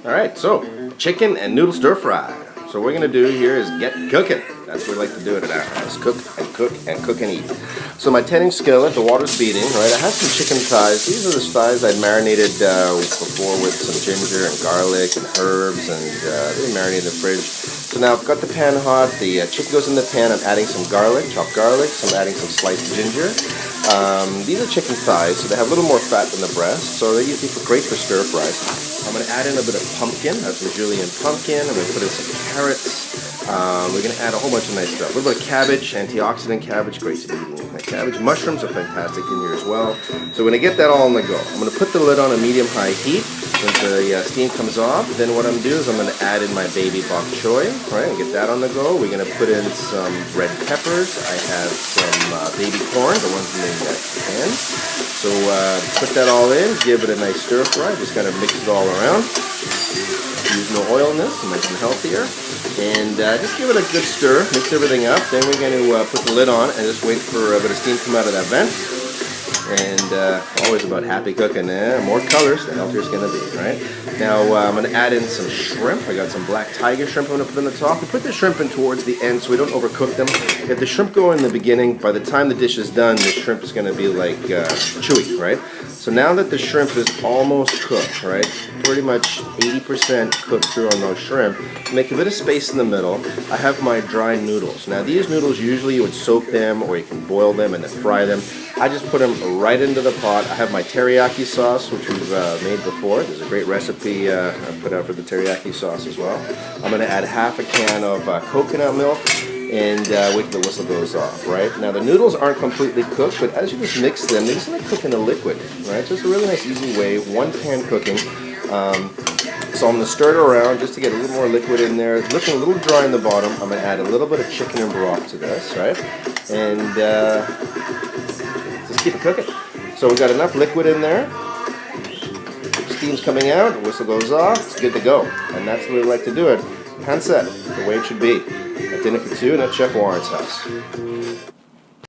Alright, so chicken and noodle stir fry. So what we're going to do here is get cooking. That's what we like to do it at our house. Cook and cook and cook and eat. So my 10-inch skillet, the water's beating, right? I have some chicken thighs. These are the thighs I'd marinated before with some ginger and garlic and herbs, and they marinated in the fridge. So now I've got the pan hot. The chicken goes in the pan. I'm adding some garlic, chopped garlic. So I'm adding some sliced ginger. These are chicken thighs, so they have a little more fat than the breast. So they're usually great for stir fries. I'm going to add in a bit of pumpkin. That's some julienne pumpkin. I'm going to put in some carrots. We're going to add a whole bunch of nice stuff. A little bit of cabbage, antioxidant cabbage, great to be eating. Cabbage. Mushrooms are fantastic in here as well. So we're going to get that all on the go. I'm going to put the lid on a medium-high heat. Once the steam comes off, then what I'm going to do is I'm going to add in my baby bok choy, right, and get that on the go. We're going to put in some red peppers. I have some baby corn, the ones in the pan. So put that all in, give it a nice stir fry, just kind of mix it all around. Use no oil in this, nice and healthier. And just give it a good stir, mix everything up. Then we're going to put the lid on and just wait for a bit of steam to come out of that vent. And always about happy cooking. More colors, the healthier it's going to be, right? Now I'm going to add in some shrimp. I got some black tiger shrimp I'm going to put on the top. We put the shrimp in towards the end so we don't overcook them. If the shrimp go in the beginning, by the time the dish is done, the shrimp is going to be like chewy, right? So now that the shrimp is almost cooked, right, pretty much 80% cooked through on those shrimp, make a bit of space in the middle. I have my dry noodles. Now these noodles, usually you would soak them or you can boil them and then fry them. I just put them right into the pot. I have my teriyaki sauce, which we've made before. There's a great recipe I put out for the teriyaki sauce as well. I'm going to add half a can of coconut milk and wait till the whistle goes off, right? Now the noodles aren't completely cooked, but as you just mix them, they just like cook in a liquid, right? So it's a really nice, easy way, one pan cooking. So I'm going to stir it around just to get a little more liquid in there. It's looking a little dry in the bottom. I'm going to add a little bit of chicken and broth to this, right? And just keep it cooking. So we've got enough liquid in there. Steam's coming out, the whistle goes off, it's good to go. And that's the way we like to do it. Hand set, the way it should be. At dinner for two and at Chef Warren's house.